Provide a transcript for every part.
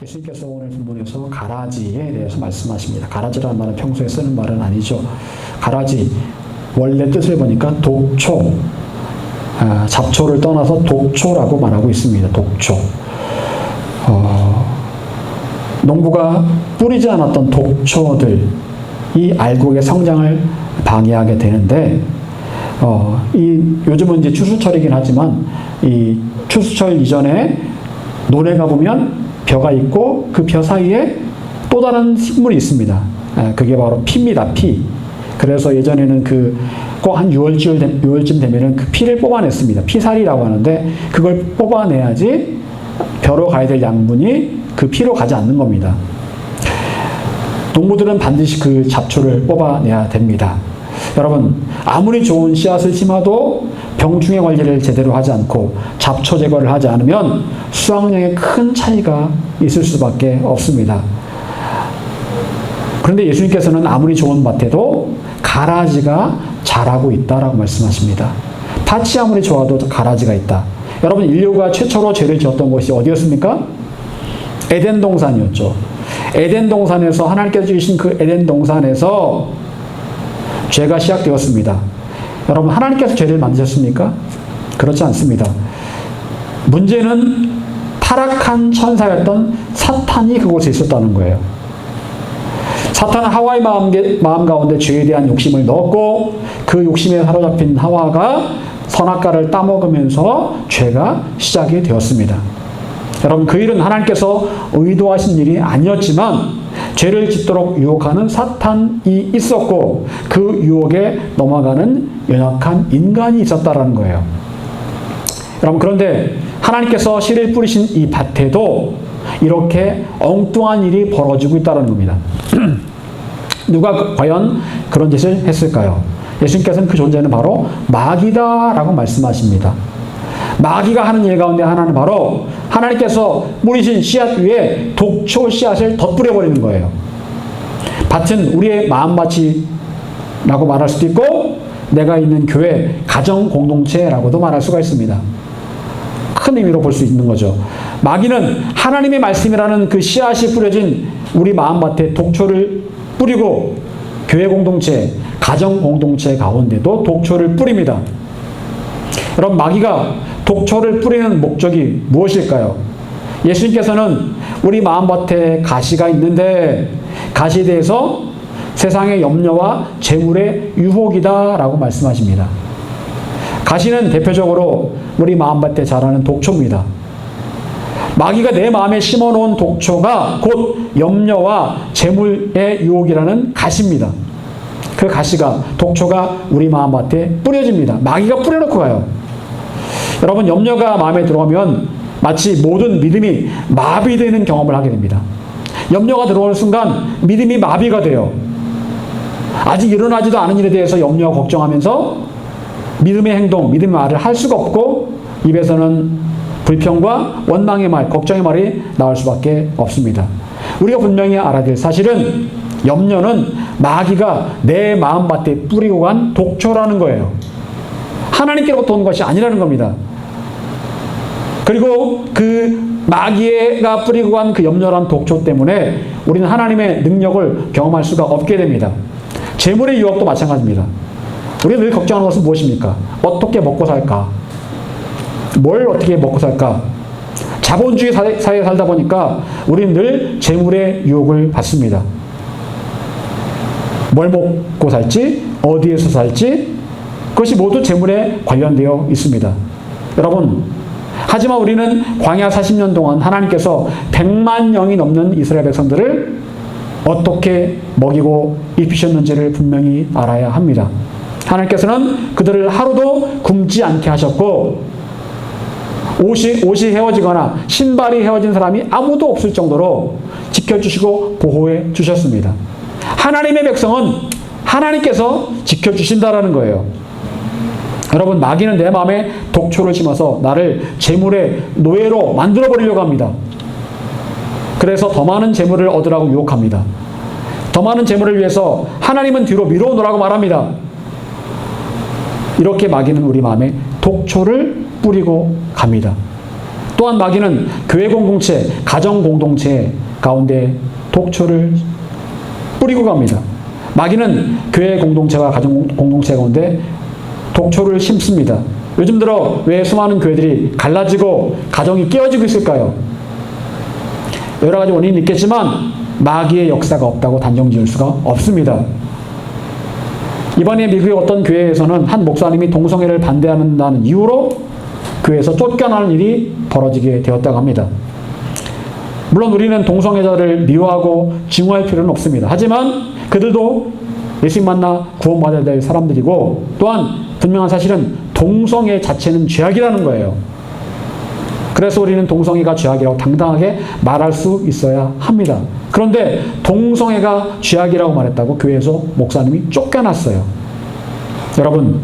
예수님께서 오늘 본문에서 가라지에 대해서 말씀하십니다. 가라지라는 말은 평소에 쓰는 말은 아니죠. 가라지, 원래 뜻을 보니까 독초, 잡초를 떠나서 독초라고 말하고 있습니다. 독초. 농부가 뿌리지 않았던 독초들이 알곡의 성장을 방해하게 되는데, 요즘은 이제 추수철이긴 하지만, 이 추수철 이전에 논에 가보면 벼가 있고 그 벼 사이에 또 다른 식물이 있습니다. 그게 바로 피입니다. 피. 그래서 예전에는 꼭 한 6월쯤 되면은 그 피를 뽑아냈습니다. 피살이라고 하는데 그걸 뽑아내야지 벼로 가야 될 양분이 그 피로 가지 않는 겁니다. 농부들은 반드시 그 잡초를 뽑아내야 됩니다. 여러분, 아무리 좋은 씨앗을 심어도 병충해 관리를 제대로 하지 않고 잡초 제거를 하지 않으면 수확량에 큰 차이가 있을 수밖에 없습니다. 그런데 예수님께서는 아무리 좋은 밭에도 가라지가 자라고 있다라고 말씀하십니다. 밭이 아무리 좋아도 가라지가 있다. 여러분, 인류가 최초로 죄를 지었던 곳이 어디였습니까? 에덴 동산이었죠. 에덴 동산에서 하나님께서 주신 그 에덴 동산에서 죄가 시작되었습니다. 여러분, 하나님께서 죄를 만드셨습니까? 그렇지 않습니다. 문제는 타락한 천사였던 사탄이 그곳에 있었다는 거예요. 사탄은 하와의 마음 가운데 죄에 대한 욕심을 넣었고 그 욕심에 사로잡힌 하와가 선악과를 따먹으면서 죄가 시작이 되었습니다. 여러분, 그 일은 하나님께서 의도하신 일이 아니었지만 죄를 짓도록 유혹하는 사탄이 있었고 그 유혹에 넘어가는 연약한 인간이 있었다라는 거예요. 여러분, 그런데 하나님께서 씨를 뿌리신 이 밭에도 이렇게 엉뚱한 일이 벌어지고 있다는 겁니다. 누가 과연 그런 짓을 했을까요? 예수님께서는 그 존재는 바로 마귀다라고 말씀하십니다. 마귀가 하는 일 가운데 하나는 바로 하나님께서 뿌리신 씨앗 위에 독초 씨앗을 덧뿌려버리는 거예요. 밭은 우리의 마음밭이라고 말할 수도 있고 내가 있는 교회, 가정 공동체라고도 말할 수가 있습니다. 큰 의미로 볼 수 있는 거죠. 마귀는 하나님의 말씀이라는 그 씨앗이 뿌려진 우리 마음밭에 독초를 뿌리고 교회 공동체, 가정 공동체 가운데도 독초를 뿌립니다. 여러분, 마귀가 독초를 뿌리는 목적이 무엇일까요? 예수님께서는 우리 마음밭에 가시가 있는데 가시에 대해서 세상의 염려와 재물의 유혹이다라고 말씀하십니다. 가시는 대표적으로 우리 마음밭에 자라는 독초입니다. 마귀가 내 마음에 심어놓은 독초가 곧 염려와 재물의 유혹이라는 가시입니다. 그 가시가, 독초가 우리 마음밭에 뿌려집니다. 마귀가 뿌려놓고 가요. 여러분, 염려가 마음에 들어오면 마치 모든 믿음이 마비되는 경험을 하게 됩니다. 염려가 들어오는 순간 믿음이 마비가 돼요. 아직 일어나지도 않은 일에 대해서 염려와 걱정하면서 믿음의 행동, 믿음의 말을 할 수가 없고 입에서는 불평과 원망의 말, 걱정의 말이 나올 수밖에 없습니다. 우리가 분명히 알아야 될 사실은 염려는 마귀가 내 마음밭에 뿌리고 간 독초라는 거예요. 하나님께로부터 온 것이 아니라는 겁니다. 그리고 그 마귀가 뿌리고 간 그 염려란 독초 때문에 우리는 하나님의 능력을 경험할 수가 없게 됩니다. 재물의 유혹도 마찬가지입니다. 우리가 늘 걱정하는 것은 무엇입니까? 어떻게 먹고 살까? 뭘 어떻게 먹고 살까? 자본주의 사회에 살다 보니까 우리는 늘 재물의 유혹을 받습니다. 뭘 먹고 살지, 어디에서 살지, 그것이 모두 재물에 관련되어 있습니다. 여러분, 하지만 우리는 광야 40년 동안 하나님께서 100만 명이 넘는 이스라엘 백성들을 어떻게 먹이고 입히셨는지를 분명히 알아야 합니다. 하나님께서는 그들을 하루도 굶지 않게 하셨고 옷이 헤어지거나 신발이 헤어진 사람이 아무도 없을 정도로 지켜주시고 보호해 주셨습니다. 하나님의 백성은 하나님께서 지켜주신다라는 거예요. 여러분, 마귀는 내 마음에 독초를 심어서 나를 재물의 노예로 만들어 버리려고 합니다. 그래서 더 많은 재물을 얻으라고 유혹합니다. 더 많은 재물을 위해서 하나님은 뒤로 미뤄놓으라고 말합니다. 이렇게 마귀는 우리 마음에 독초를 뿌리고 갑니다. 또한 마귀는 교회 공동체, 가정 공동체 가운데 독초를 뿌리고 갑니다. 마귀는 교회 공동체와 가정 공동체 가운데 독초를 심습니다. 요즘 들어 왜 수많은 교회들이 갈라지고 가정이 깨어지고 있을까요? 여러 가지 원인이 있겠지만 마귀의 역사가 없다고 단정 지을 수가 없습니다. 이번에 미국의 어떤 교회에서는 한 목사님이 동성애를 반대한다는 이유로 교회에서 쫓겨나는 일이 벌어지게 되었다고 합니다. 물론 우리는 동성애자를 미워하고 증오할 필요는 없습니다. 하지만 그들도 예수님 만나 구원받아야 될 사람들이고, 또한 분명한 사실은 동성애 자체는 죄악이라는 거예요. 그래서 우리는 동성애가 죄악이라고 당당하게 말할 수 있어야 합니다. 그런데 동성애가 죄악이라고 말했다고 교회에서 목사님이 쫓겨났어요. 여러분,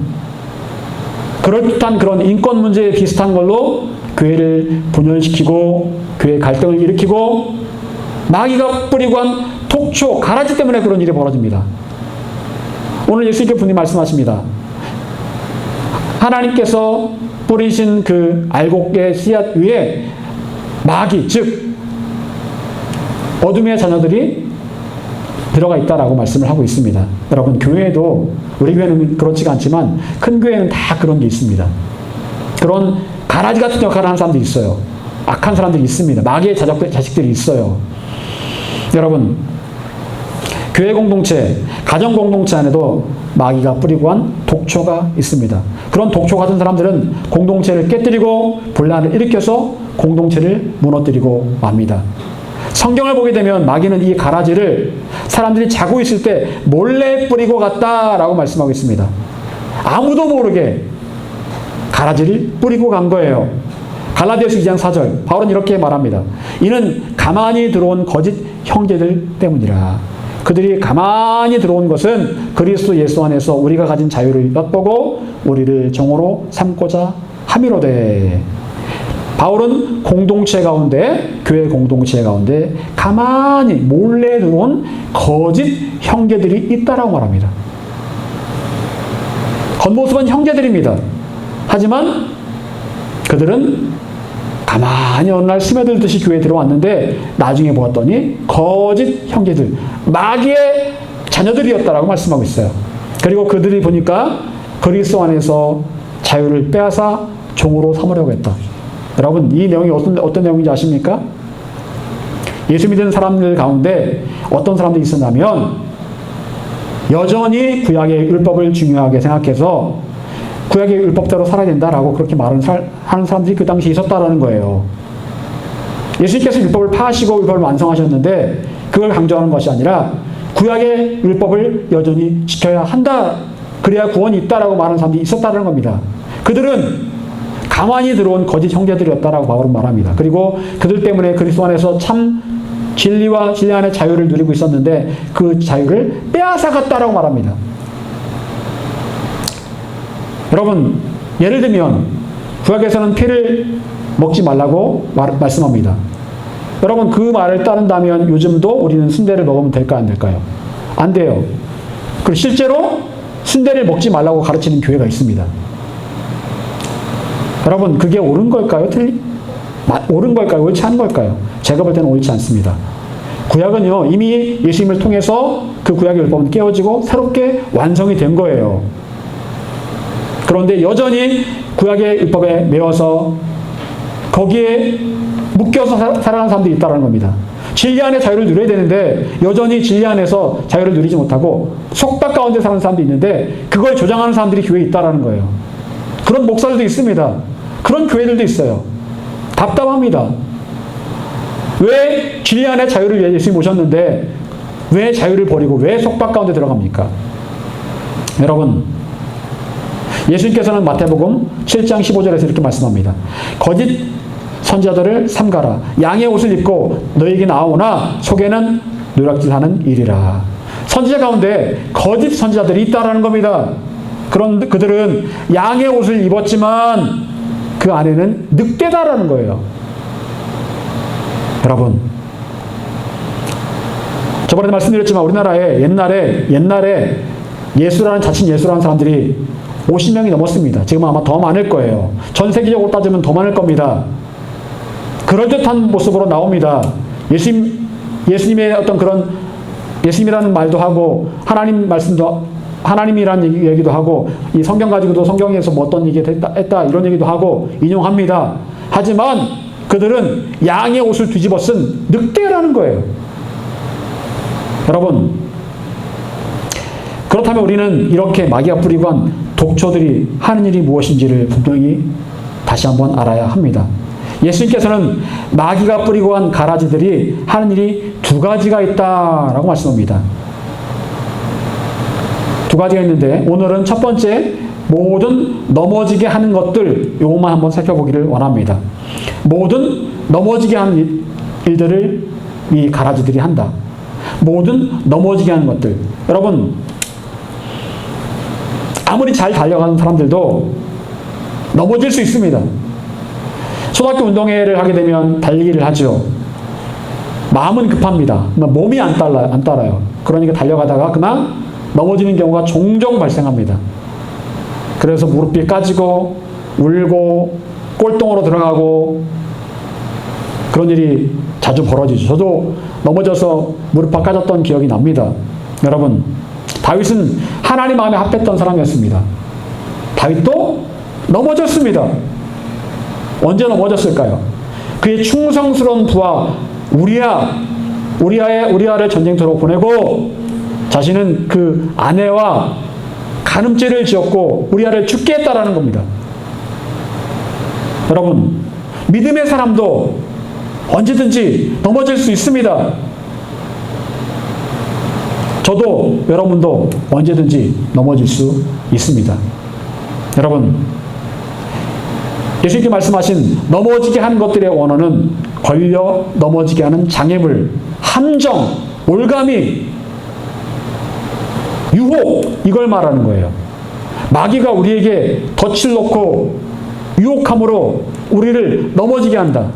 그럴듯한 그런 인권 문제에 비슷한 걸로 교회를 분열시키고 교회 갈등을 일으키고 마귀가 뿌리고 한 독초, 가라지 때문에 그런 일이 벌어집니다. 오늘 예수님께 분이 말씀하십니다. 하나님께서 뿌리신 그 알곡의 씨앗 위에 마귀, 즉 어둠의 자녀들이 들어가 있다라고 말씀을 하고 있습니다. 여러분, 교회에도, 우리 교회는 그렇지가 않지만 큰 교회는 다 그런 게 있습니다. 그런 가라지 같은 역할을 하는 사람들이 있어요. 악한 사람들이 있습니다. 마귀의 자식들이 있어요. 여러분, 교회 공동체, 가정 공동체 안에도 마귀가 뿌리고 한 독초가 있습니다. 그런 독초 같은 사람들은 공동체를 깨뜨리고 분란을 일으켜서 공동체를 무너뜨리고 맙니다. 성경을 보게 되면 마귀는 이 가라지를 사람들이 자고 있을 때 몰래 뿌리고 갔다라고 말씀하고 있습니다. 아무도 모르게 가라지를 뿌리고 간 거예요. 갈라디아서 2장 4절, 바울은 이렇게 말합니다. 이는 가만히 들어온 거짓 형제들 때문이라. 그들이 가만히 들어온 것은 그리스도 예수 안에서 우리가 가진 자유를 엿보고 우리를 종으로 삼고자 함이로되. 바울은 공동체 가운데, 교회 공동체 가운데 가만히 몰래 들어온 거짓 형제들이 있다라고 말합니다. 겉모습은 형제들입니다. 하지만 그들은 가만히 어느 날 스며들듯이 교회에 들어왔는데 나중에 보았더니 거짓 형제들, 마귀의 자녀들이었다라고 말씀하고 있어요. 그리고 그들이 보니까 그리스도 안에서 자유를 빼앗아 종으로 삼으려고 했다. 여러분, 이 내용이 어떤 내용인지 아십니까? 예수 믿는 사람들 가운데 어떤 사람들이 있었냐면 여전히 구약의 율법을 중요하게 생각해서 구약의 율법대로 살아야 된다라고 그렇게 하는 사람들이 그 당시에 있었다라는 거예요. 예수님께서 율법을 파하시고 율법을 완성하셨는데 그걸 강조하는 것이 아니라 구약의 율법을 여전히 지켜야 한다, 그래야 구원이 있다라고 말하는 사람들이 있었다는 겁니다. 그들은 가만히 들어온 거짓 형제들이었다라고 바울은 말합니다. 그리고 그들 때문에 그리스도 안에서 참 진리와 진리 안의 자유를 누리고 있었는데 그 자유를 빼앗아갔다라고 말합니다. 여러분, 예를 들면 구약에서는 피를 먹지 말라고 말씀합니다. 여러분, 그 말을 따른다면 요즘도 우리는 순대를 먹으면 될까요, 안 될까요? 안 돼요. 그리고 실제로 순대를 먹지 말라고 가르치는 교회가 있습니다. 여러분, 그게 옳은 걸까요? 옳은 걸까요? 옳지 않은 걸까요? 제가 볼 때는 옳지 않습니다. 구약은요, 이미 예수님을 통해서 그 구약의 율법은 깨어지고 새롭게 완성이 된 거예요. 그런데 여전히 구약의 율법에 매어서 거기에 묶여서 살아가는 사람들이 있다는 겁니다. 진리 안에 자유를 누려야 되는데 여전히 진리 안에서 자유를 누리지 못하고 속박 가운데 사는 사람도 있는데 그걸 조장하는 사람들이 교회에 있다는 거예요. 그런 목사들도 있습니다. 그런 교회들도 있어요. 답답합니다. 왜 진리 안에 자유를 위해 예수님이 오셨는데 왜 자유를 버리고 왜 속박 가운데 들어갑니까? 여러분, 예수님께서는 마태복음 7장 15절에서 이렇게 말씀합니다. 거짓 선지자들을 삼가라. 양의 옷을 입고 너에게 나오나 속에는 누락질하는 일이라. 선지자 가운데 거짓 선지자들이 있다라는 겁니다. 그런 그들은 양의 옷을 입었지만 그 안에는 늑대다라는 거예요. 여러분, 저번에 말씀드렸지만 우리나라에 옛날에 예수라는, 자칭 예수라는 사람들이 50명이 넘었습니다. 지금 아마 더 많을 거예요. 전 세계적으로 따지면 더 많을 겁니다. 그럴듯한 모습으로 나옵니다. 예수님의 어떤 그런 예수님이라는 말도 하고 하나님 말씀도 하나님이라는 얘기도 하고 이 성경 가지고도 성경에서 뭐 어떤 얘기 했다 이런 얘기도 하고 인용합니다. 하지만 그들은 양의 옷을 뒤집어 쓴 늑대라는 거예요. 여러분, 그렇다면 우리는 이렇게 마귀가 뿌리고 한 독초들이 하는 일이 무엇인지를 분명히 다시 한번 알아야 합니다. 예수님께서는 마귀가 뿌리고 한 가라지들이 하는 일이 두 가지가 있다라고 말씀합니다. 두 가지가 있는데 오늘은 첫 번째 모든 넘어지게 하는 것들 요것만 한번 살펴보기를 원합니다. 모든 넘어지게 하는 일들을 이 가라지들이 한다. 모든 넘어지게 하는 것들. 여러분, 아무리 잘 달려가는 사람들도 넘어질 수 있습니다. 초등학교 운동회를 하게 되면 달리기를 하죠. 마음은 급합니다. 몸이 안 따라요. 그러니까 달려가다가 그냥 넘어지는 경우가 종종 발생합니다. 그래서 무릎이 까지고 울고 꼴통으로 들어가고 그런 일이 자주 벌어지죠. 저도 넘어져서 무릎이 까졌던 기억이 납니다. 여러분, 다윗은 하나님 마음에 합했던 사람이었습니다. 다윗도 넘어졌습니다. 언제 넘어졌을까요? 그의 충성스러운 부하 우리아를 전쟁터로 보내고 자신은 그 아내와 간음죄를 지었고 우리아를 죽게 했다라는 겁니다. 여러분, 믿음의 사람도 언제든지 넘어질 수 있습니다. 저도 여러분도 언제든지 넘어질 수 있습니다. 여러분, 예수님께 말씀하신 넘어지게 하는 것들의 원어는 걸려 넘어지게 하는 장애물, 함정, 올가미, 유혹, 이걸 말하는 거예요. 마귀가 우리에게 덫을 놓고 유혹함으로 우리를 넘어지게 한다.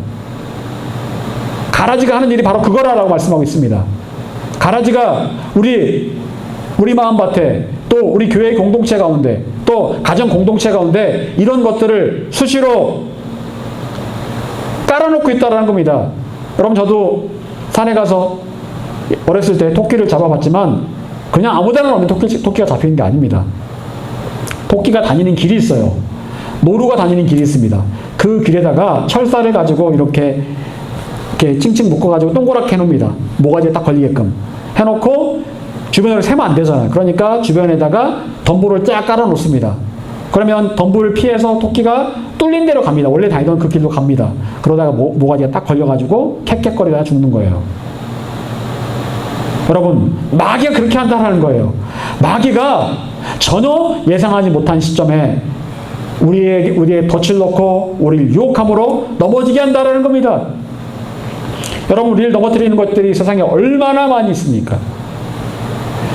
가라지가 하는 일이 바로 그거라고 말씀하고 있습니다. 가라지가 우리 마음밭에 또 우리 교회 공동체 가운데 또 가정 공동체 가운데 이런 것들을 수시로 깔아놓고 있다는 겁니다. 여러분, 저도 산에 가서 어렸을 때 토끼를 잡아봤지만 그냥 아무데나 놓으면 토끼가 잡히는 게 아닙니다. 토끼가 다니는 길이 있어요. 노루가 다니는 길이 있습니다. 그 길에다가 철사를 가지고 이렇게 칭칭 묶어가지고 동그랗게 해놓습니다. 모가지에 딱 걸리게끔 해놓고 주변으로 세면 안 되잖아요. 그러니까 주변에다가 덤불을 쫙 깔아놓습니다. 그러면 덤불을 피해서 토끼가 뚫린 데로 갑니다. 원래 다니던 그 길로 갑니다. 그러다가 모가지가 딱 걸려가지고 캑캑거리다가 죽는 거예요. 여러분, 마귀가 그렇게 한다는 거예요. 마귀가 전혀 예상하지 못한 시점에 우리의 덫을 놓고 우리를 유혹함으로 넘어지게 한다는 겁니다. 여러분, 우리를 넘어뜨리는 것들이 세상에 얼마나 많이 있습니까?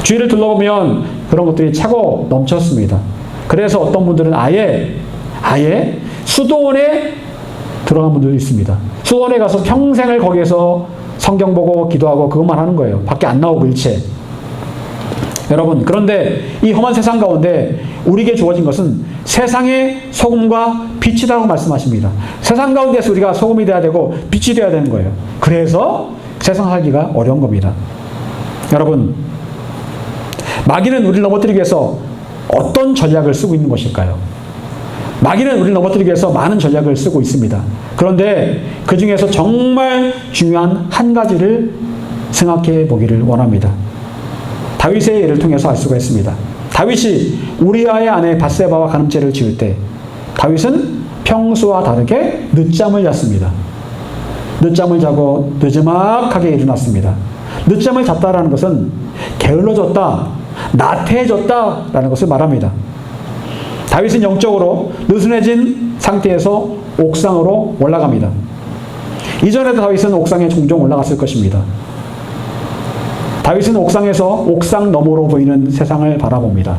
주위를 둘러보면 그런 것들이 차고 넘쳤습니다. 그래서 어떤 분들은 아예 수도원에 들어간 분들도 있습니다. 수도원에 가서 평생을 거기에서 성경 보고 기도하고 그것만 하는 거예요. 밖에 안 나오고 일체. 여러분, 그런데 이 험한 세상 가운데 우리에게 주어진 것은 세상의 소금과 빛이라고 말씀하십니다. 세상 가운데서 우리가 소금이 돼야 되고 빛이 돼야 되는 거예요. 그래서 세상 살기가 어려운 겁니다. 여러분, 마귀는 우리를 넘어뜨리기 위해서 어떤 전략을 쓰고 있는 것일까요? 마귀는 우리를 넘어뜨리기 위해서 많은 전략을 쓰고 있습니다. 그런데 그 중에서 정말 중요한 한 가지를 생각해 보기를 원합니다. 다윗의 예를 통해서 알 수가 있습니다. 다윗이 우리아의 아내 밧세바와 간음죄를 지을 때 다윗은 평소와 다르게 늦잠을 잤습니다. 늦잠을 자고 느지막하게 일어났습니다. 늦잠을 잤다라는 것은 게을러졌다, 나태해졌다라는 것을 말합니다. 다윗은 영적으로 느슨해진 상태에서 옥상으로 올라갑니다. 이전에도 다윗은 옥상에 종종 올라갔을 것입니다. 다윗은 옥상에서 옥상 너머로 보이는 세상을 바라봅니다.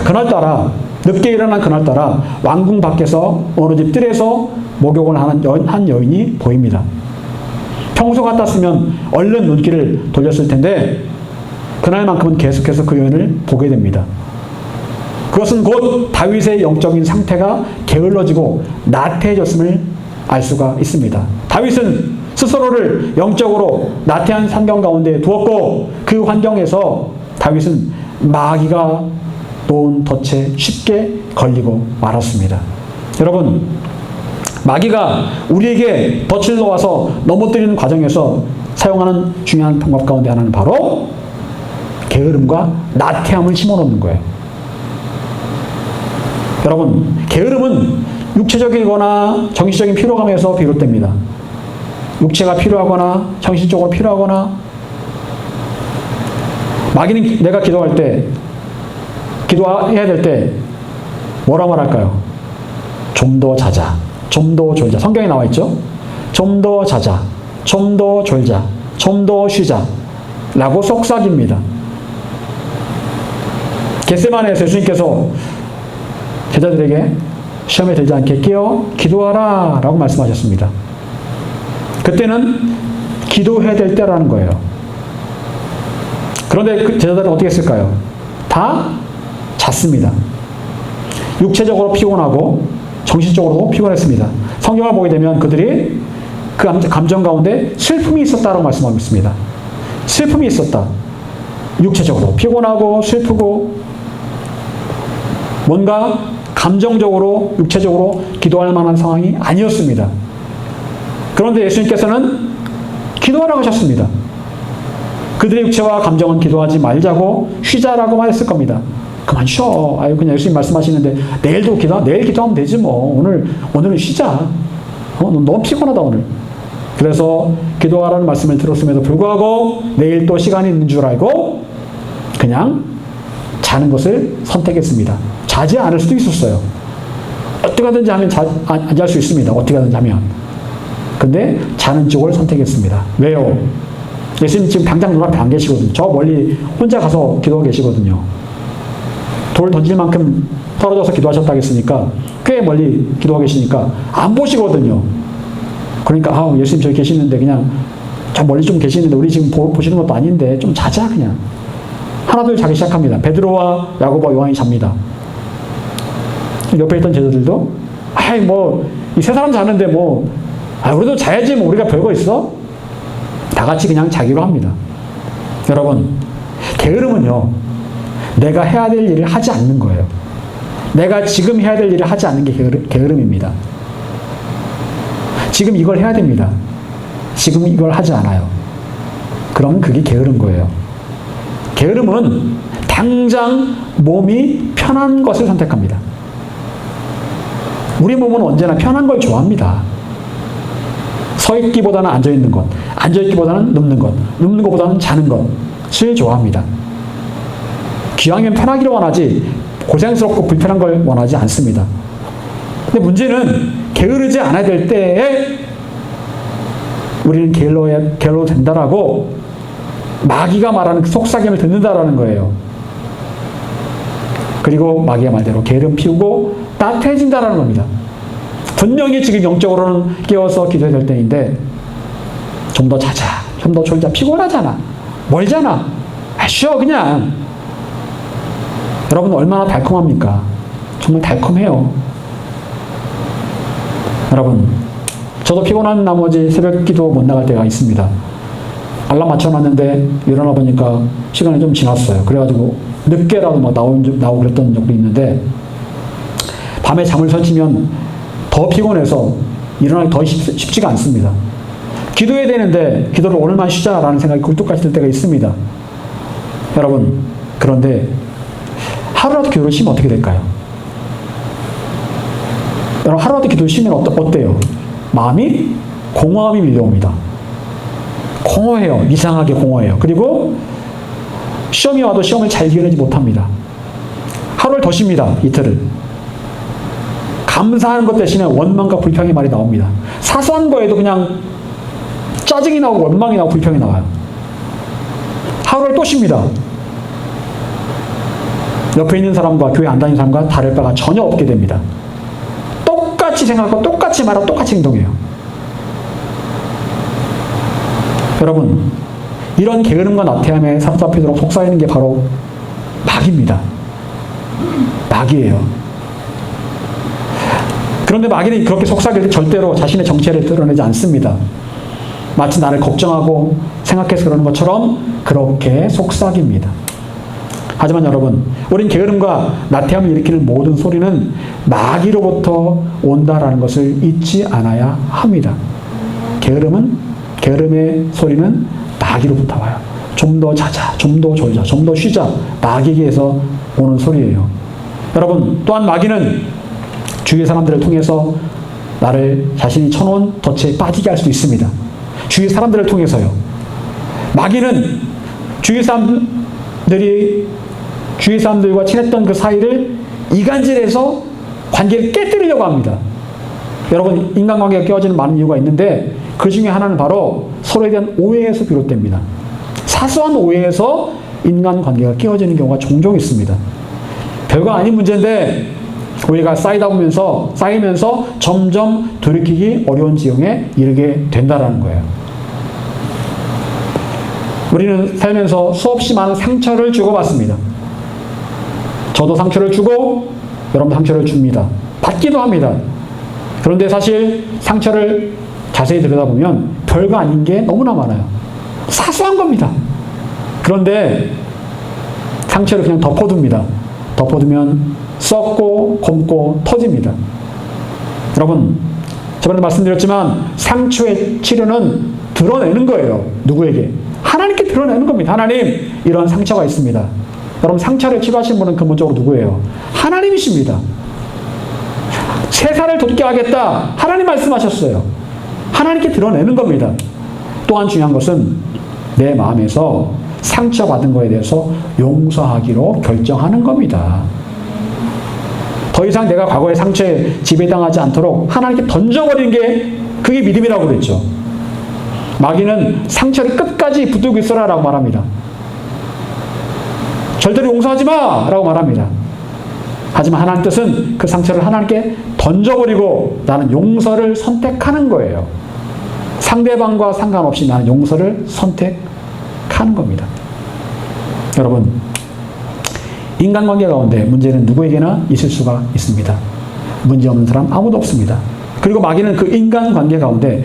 그날따라 늦게 일어난 그날따라 왕궁 밖에서 어느 집 뜰에서 목욕을 하는 한 여인이 보입니다. 평소 같았으면 얼른 눈길을 돌렸을 텐데 그날만큼은 계속해서 그 여인을 보게 됩니다. 그것은 곧 다윗의 영적인 상태가 게을러지고 나태해졌음을 알 수가 있습니다. 다윗은 스스로를 영적으로 나태한 환경 가운데 두었고 그 환경에서 다윗은 마귀가 놓은 덫에 쉽게 걸리고 말았습니다. 여러분, 마귀가 우리에게 덫을 놓아서 넘어뜨리는 과정에서 사용하는 중요한 방법 가운데 하나는 바로 게으름과 나태함을 심어놓는 거예요. 여러분, 게으름은 육체적이거나 정신적인 피로감에서 비롯됩니다. 육체가 필요하거나 정신적으로 필요하거나 마귀는 내가 기도할 때 기도해야 될 때 뭐라 말할까요? 좀 더 자자, 좀 더 졸자. 성경에 나와 있죠? 좀 더 자자, 좀 더 졸자, 좀 더 쉬자 라고 속삭입니다. 겟세마네에서 예수님께서 제자들에게 시험에 들지 않게 깨어 기도하라 라고 말씀하셨습니다. 그때는 기도해야 될 때라는 거예요. 그런데 그 제자들은 어떻게 했을까요? 다 잤습니다. 육체적으로 피곤하고 정신적으로도 피곤했습니다. 성경을 보게 되면 그들이 그 감정 가운데 슬픔이 있었다고 말씀하고 있습니다. 슬픔이 있었다. 육체적으로 피곤하고 슬프고 뭔가 감정적으로 육체적으로 기도할 만한 상황이 아니었습니다. 그런데 예수님께서는 기도하라고 하셨습니다. 그들의 육체와 감정은 기도하지 말자고 쉬자라고 말했을 겁니다. 그만 쉬어. 아유, 그냥 예수님 말씀하시는데 내일 기도하면 되지 뭐. 오늘은 쉬자. 너무 피곤하다 오늘. 그래서 기도하라는 말씀을 들었음에도 불구하고 내일 또 시간이 있는 줄 알고 그냥 자는 것을 선택했습니다. 자지 않을 수도 있었어요. 어떻게 하든지 하면 안 잘 수 있습니다. 어떻게 하든지 하면. 근데 자는 쪽을 선택했습니다. 왜요? 예수님 지금 당장 눈앞에 안 계시거든요. 저 멀리 혼자 가서 기도하고 계시거든요. 돌 던질 만큼 떨어져서 기도하셨다고 했으니까 꽤 멀리 기도하고 계시니까 안 보시거든요. 그러니까 예수님 저기 계시는데 그냥 저 멀리 좀 계시는데 우리 지금 보시는 것도 아닌데 좀 자자 그냥. 하나둘 자기 시작합니다. 베드로와 야고보와 요한이 잡니다. 옆에 있던 제자들도 이 세 사람 자는데 우리도 자야지 우리가 별거 있어? 다 같이 그냥 자기로 합니다. 여러분, 게으름은요, 내가 해야 될 일을 하지 않는 거예요. 내가 지금 해야 될 일을 하지 않는 게 게으름입니다. 지금 이걸 해야 됩니다. 지금 이걸 하지 않아요. 그럼 그게 게으른 거예요. 게으름은 당장 몸이 편한 것을 선택합니다. 우리 몸은 언제나 편한 걸 좋아합니다. 서 있기보다는 앉아 있는 것, 앉아 있기보다는 눕는 것, 눕는 것보다는 자는 것을 좋아합니다. 기왕이면 편하기를 원하지 고생스럽고 불편한 걸 원하지 않습니다. 근데 문제는 게으르지 않아야 될 때에 우리는 게을러도 된다라고 마귀가 말하는 그 속삭임을 듣는다라는 거예요. 그리고 마귀가 말대로 게으름 피우고 나태해진다라는 겁니다. 분명히 지금 영적으로는 깨워서 기도해야 될 때인데 좀 더 자자, 좀 더 졸자, 피곤하잖아, 멀잖아, 쉬어 그냥. 여러분 얼마나 달콤합니까? 정말 달콤해요. 여러분, 저도 피곤한 나머지 새벽 기도 못 나갈 때가 있습니다. 알람 맞춰놨는데 일어나 보니까 시간이 좀 지났어요. 그래가지고 늦게라도 나오고 그랬던 적도 있는데 밤에 잠을 설치면 더 피곤해서 일어나기 더 쉽지가 않습니다. 기도해야 되는데 기도를 오늘만 쉬자라는 생각이 굴뚝같이 들 때가 있습니다. 여러분, 그런데 하루라도 기도를 쉬면 어떻게 될까요? 여러분, 하루라도 기도를 쉬면 어때요? 마음이 공허함이 밀려옵니다. 공허해요. 이상하게 공허해요. 그리고 시험이 와도 시험을 잘 이겨내지 못합니다. 하루를 더 쉽니다. 이틀을. 감사하는 것 대신에 원망과 불평의 말이 나옵니다. 사소한 거에도 그냥 짜증이 나오고 원망이 나오고 불평이 나와요. 하루를 또 쉽니다. 옆에 있는 사람과 교회 안 다니는 사람과 다를 바가 전혀 없게 됩니다. 똑같이 생각하고 똑같이 말하고 똑같이 행동해요. 여러분, 이런 게으름과 나태함에 사로잡히도록 속삭이는 게 바로 마귀입니다. 마귀예요. 그런데 마귀는 그렇게 속삭일 때 절대로 자신의 정체를 드러내지 않습니다. 마치 나를 걱정하고 생각해서 그러는 것처럼 그렇게 속삭입니다. 하지만 여러분, 우린 게으름과 나태함을 일으키는 모든 소리는 마귀로부터 온다라는 것을 잊지 않아야 합니다. 게으름의 소리는 마귀로부터 와요. 좀 더 자자, 좀 더 졸자, 좀 더 쉬자. 마귀에게서 오는 소리예요. 여러분, 또한 마귀는 주위의 사람들을 통해서 나를 자신이 쳐놓은 덫에 빠지게 할 수도 있습니다. 주위 사람들을 통해서요. 마귀는 주위 사람들과 친했던 그 사이를 이간질해서 관계를 깨뜨리려고 합니다. 여러분, 인간관계가 깨어지는 많은 이유가 있는데 그 중에 하나는 바로 서로에 대한 오해에서 비롯됩니다. 사소한 오해에서 인간관계가 깨어지는 경우가 종종 있습니다. 별거 아닌 문제인데 오해가 쌓이면서 점점 돌이키기 어려운 지경에 이르게 된다는 거예요. 우리는 살면서 수없이 많은 상처를 주고받습니다. 저도 상처를 주고 여러분도 상처를 줍니다. 받기도 합니다. 그런데 사실 상처를 자세히 들여다보면 별거 아닌 게 너무나 많아요. 사소한 겁니다. 그런데 상처를 그냥 덮어둡니다. 덮어두면 썩고 곰고 터집니다. 여러분, 저번에 말씀드렸지만 상처의 치료는 드러내는 거예요. 누구에게? 하나님께 드러내는 겁니다. 하나님, 이런 상처가 있습니다. 여러분, 상처를 치료하신 분은 근본적으로 누구예요? 하나님이십니다. 세상을 돋게 하겠다. 하나님 말씀하셨어요. 하나님께 드러내는 겁니다. 또한 중요한 것은 내 마음에서 상처받은 것에 대해서 용서하기로 결정하는 겁니다. 더 이상 내가 과거의 상처에 지배당하지 않도록 하나님께 던져버리는 게 그게 믿음이라고 그랬죠. 마귀는 상처를 끝까지 붙들고 있어라 라고 말합니다. 절대로 용서하지 마! 라고 말합니다. 하지만 하나님 뜻은 그 상처를 하나님께 던져버리고 나는 용서를 선택하는 거예요. 상대방과 상관없이 나는 용서를 선택하는 겁니다. 여러분, 인간관계 가운데 문제는 누구에게나 있을 수가 있습니다. 문제없는 사람 아무도 없습니다. 그리고 마귀는 그 인간관계 가운데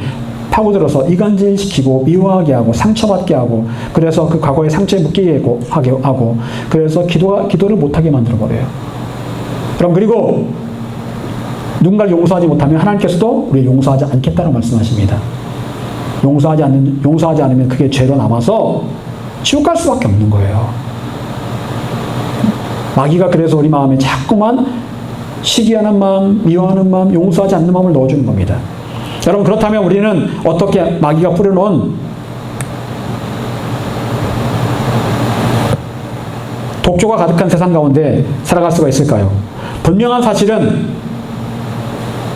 파고들어서 이간질시키고 미워하게 하고 상처받게 하고 그래서 그 과거의 상처에 묶이게 하고 그래서 기도를 못하게 만들어버려요. 그럼 그리고 누군가를 용서하지 못하면 하나님께서도 우리 용서하지 않겠다고 말씀하십니다. 용서하지 않으면 그게 죄로 남아서 지옥 갈 수밖에 없는 거예요. 마귀가 그래서 우리 마음에 자꾸만 시기하는 마음, 미워하는 마음, 용서하지 않는 마음을 넣어주는 겁니다. 여러분, 그렇다면 우리는 어떻게 마귀가 뿌려놓은 독조가 가득한 세상 가운데 살아갈 수가 있을까요? 분명한 사실은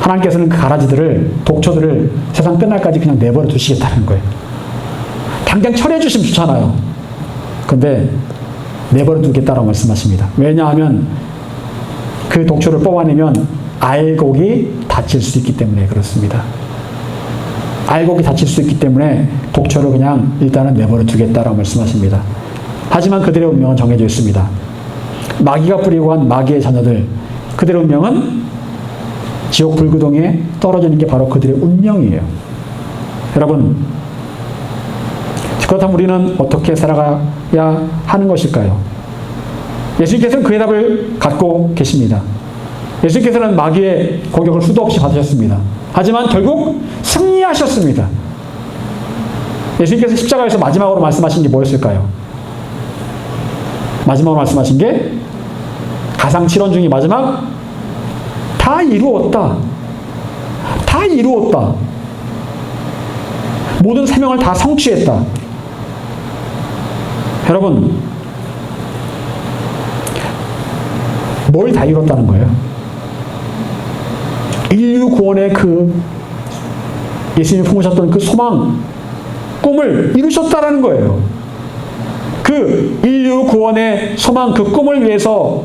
하나님께서는 그 가라지들을, 독초들을 세상 끝날까지 그냥 내버려 두시겠다는 거예요. 당장 처리해 주시면 좋잖아요. 근데 내버려 두겠다라고 말씀하십니다. 왜냐하면 그 독초를 뽑아내면 알곡이 다칠 수 있기 때문에 그렇습니다. 알곡이 다칠 수 있기 때문에 독초를 그냥 일단은 내버려 두겠다라고 말씀하십니다. 하지만 그들의 운명은 정해져 있습니다. 마귀가 뿌리고 한 마귀의 자녀들, 그들의 운명은 지옥 불구덩이에 떨어지는 게 바로 그들의 운명이에요. 여러분, 그렇다면 우리는 어떻게 살아가야 하는 것일까요? 예수님께서는 그 해답을 갖고 계십니다. 예수님께서는 마귀의 공격을 수도 없이 받으셨습니다. 하지만 결국 승리하셨습니다. 예수님께서 십자가에서 마지막으로 말씀하신 게 뭐였을까요? 마지막으로 말씀하신 게 가상 7원 중에 마지막 다 이루었다. 다 이루었다. 모든 사명을 다 성취했다. 여러분, 뭘 다 이뤘다는 거예요? 인류 구원의 그 예수님이 품으셨던 그 소망, 꿈을 이루셨다라는 거예요. 그 인류 구원의 소망, 그 꿈을 위해서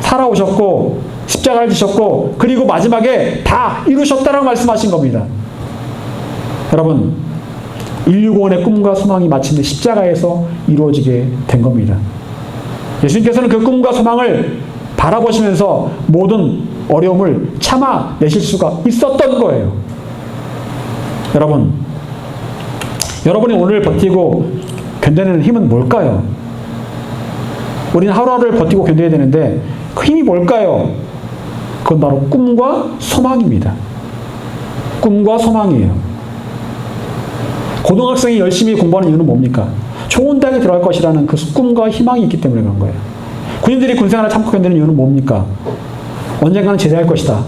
살아오셨고 십자가를 지셨고 그리고 마지막에 다 이루셨다라고 말씀하신 겁니다. 여러분, 인류 구원의 꿈과 소망이 마침내 십자가에서 이루어지게 된 겁니다. 예수님께서는 그 꿈과 소망을 바라보시면서 모든 어려움을 참아내실 수가 있었던 거예요. 여러분이 오늘 버티고 견뎌내는 힘은 뭘까요? 우리는 하루하루를 버티고 견뎌야 되는데 그 힘이 뭘까요? 그건 바로 꿈과 소망입니다. 꿈과 소망이에요. 고등학생이 열심히 공부하는 이유는 뭡니까? 좋은 대학에 들어갈 것이라는 그 꿈과 희망이 있기 때문에 그런 거예요. 군인들이 군생활을 참고 견디는 이유는 뭡니까? 언젠가는 제대할 것이다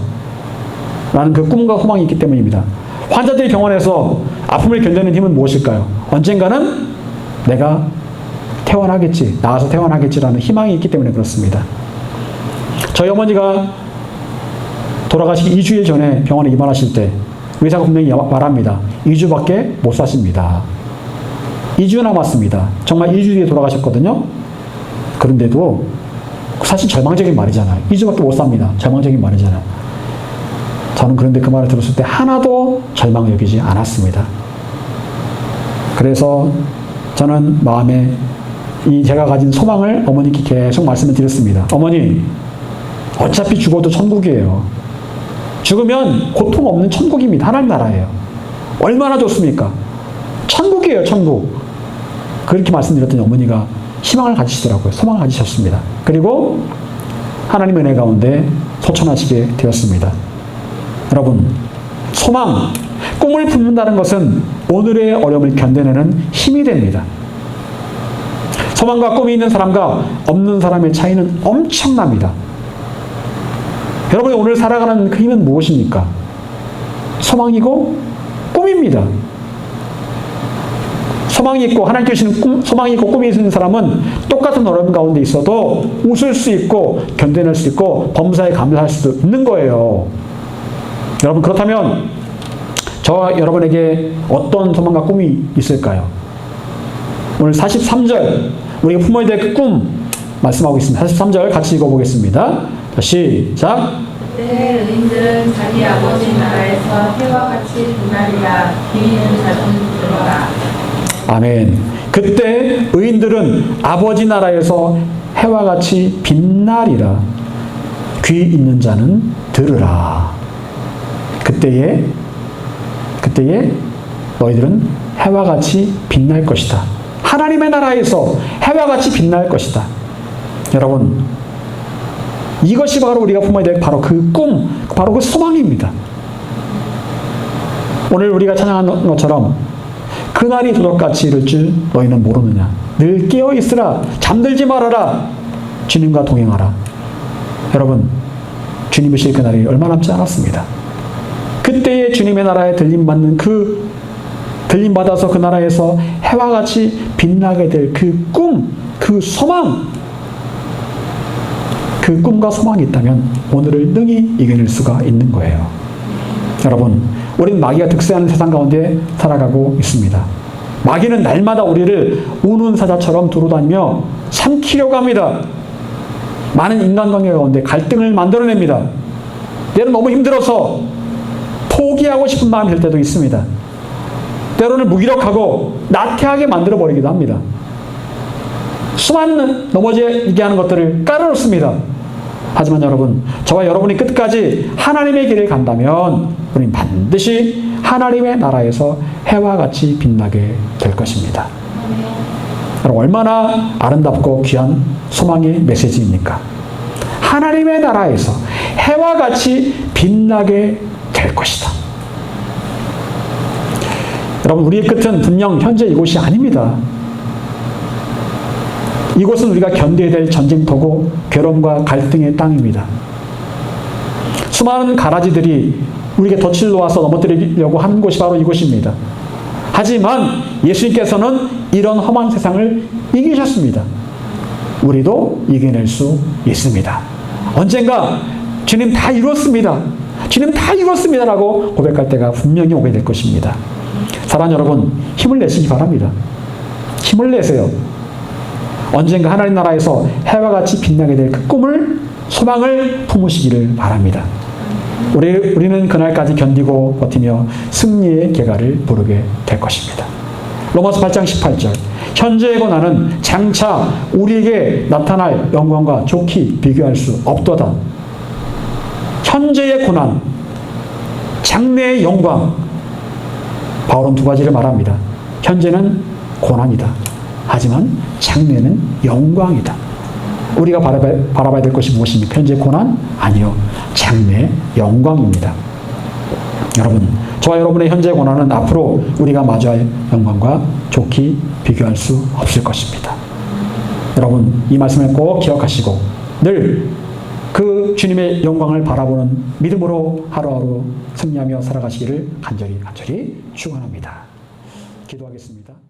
라는 그 꿈과 소망이 있기 때문입니다. 환자들이 병원에서 아픔을 견디는 힘은 무엇일까요? 언젠가는 내가 퇴원하겠지, 나와서 퇴원하겠지라는 희망이 있기 때문에 그렇습니다. 저희 어머니가 돌아가시기 2주일 전에 병원에 입원하실 때 의사가 분명히 말합니다. 2주밖에 못 사십니다. 2주 남았습니다. 정말 2주 뒤에 돌아가셨거든요. 그런데도 사실 절망적인 말이잖아요. 2주밖에 못 삽니다. 절망적인 말이잖아요. 저는 그런데 그 말을 들었을 때 하나도 절망을 여기지 않았습니다. 그래서 저는 마음에 제가 가진 소망을 어머니께 계속 말씀을 드렸습니다. 어머니, 어차피 죽어도 천국이에요. 죽으면 고통 없는 천국입니다. 하나님 나라예요. 얼마나 좋습니까? 천국이에요, 천국. 그렇게 말씀드렸더니 어머니가 희망을 가지시더라고요. 소망을 가지셨습니다. 그리고 하나님 은혜 가운데 소천하시게 되었습니다. 여러분, 소망, 꿈을 품는다는 것은 오늘의 어려움을 견뎌내는 힘이 됩니다. 소망과 꿈이 있는 사람과 없는 사람의 차이는 엄청납니다. 여러분이 오늘 살아가는 그 힘은 무엇입니까? 소망이고 꿈입니다. 소망이 있고 하나님께 주시는 소망이 있고 꿈이 있는 사람은 똑같은 어려움 가운데 있어도 웃을 수 있고 견뎌낼 수 있고 범사에 감사할 수도 있는 거예요. 여러분, 그렇다면 저와 여러분에게 어떤 소망과 꿈이 있을까요? 오늘 43절 우리가 품어야 될 그 꿈 말씀하고 있습니다. 43절 같이 읽어보겠습니다. 자, 시작. 그때 의인들은 자기 아버지 나라에서 해와 같이 빛나리라. 귀 있는 자는 들어라. 아멘. 그때 의인들은 아버지 나라에서 해와 같이 빛나리라. 귀 있는 자는 들으라. 그때에 너희들은 해와 같이 빛날 것이다. 하나님의 나라에서 해와 같이 빛날 것이다. 여러분, 이것이 바로 우리가 품어야 될 바로 그 꿈, 바로 그 소망입니다. 오늘 우리가 찬양한 것처럼 그날이 도적같이 이를 줄 너희는 모르느냐. 늘 깨어있으라. 잠들지 말아라. 주님과 동행하라. 여러분, 주님 오실 그날이 얼마 남지 않았습니다. 그때의 주님의 나라에 들림받아서 그 나라에서 해와 같이 빛나게 될 그 꿈, 그 소망, 그 꿈과 소망이 있다면 오늘을 능히 이겨낼 수가 있는 거예요. 여러분, 우리는 마귀가 득세하는 세상 가운데 살아가고 있습니다. 마귀는 날마다 우리를 우는 사자처럼 두루다니며 삼키려고 합니다. 많은 인간관계 가운데 갈등을 만들어냅니다. 때로는 너무 힘들어서 포기하고 싶은 마음이 들 때도 있습니다. 때로는 무기력하고 나태하게 만들어버리기도 합니다. 수많은 넘어지게 하는 것들을 깔아놓습니다. 하지만 여러분, 저와 여러분이 끝까지 하나님의 길을 간다면 우리는 반드시 하나님의 나라에서 해와 같이 빛나게 될 것입니다. 여러분, 얼마나 아름답고 귀한 소망의 메시지입니까? 하나님의 나라에서 해와 같이 빛나게 될 것이다. 여러분, 우리의 끝은 분명 현재 이곳이 아닙니다. 이곳은 우리가 견뎌야 될 전쟁터고 괴로움과 갈등의 땅입니다. 수많은 가라지들이 우리에게 덫을 놓아서 넘어뜨리려고 한 곳이 바로 이곳입니다. 하지만 예수님께서는 이런 험한 세상을 이기셨습니다. 우리도 이겨낼 수 있습니다. 언젠가 주님 다 이뤘습니다. 주님 다 이뤘습니다라고 고백할 때가 분명히 오게 될 것입니다. 사랑하는 여러분, 힘을 내시기 바랍니다. 힘을 내세요. 언젠가 하나님 나라에서 해와 같이 빛나게 될 그 꿈을, 소망을 품으시기를 바랍니다. 우리는 그날까지 견디고 버티며 승리의 계가를 부르게 될 것입니다. 로마서 8장 18절 현재의 고난은 장차 우리에게 나타날 영광과 좋게 비교할 수 없도다. 현재의 고난, 장래의 영광. 바울은 두 가지를 말합니다. 현재는 고난이다. 하지만 장래는 영광이다. 우리가 바라봐야 될 것이 무엇입니까? 현재 고난? 아니요. 장래의 영광입니다. 여러분, 저와 여러분의 현재 고난은 앞으로 우리가 마주할 영광과 좋게 비교할 수 없을 것입니다. 여러분, 이 말씀을 꼭 기억하시고 늘 그 주님의 영광을 바라보는 믿음으로 하루하루 승리하며 살아가시기를 간절히 축원합니다. 기도하겠습니다.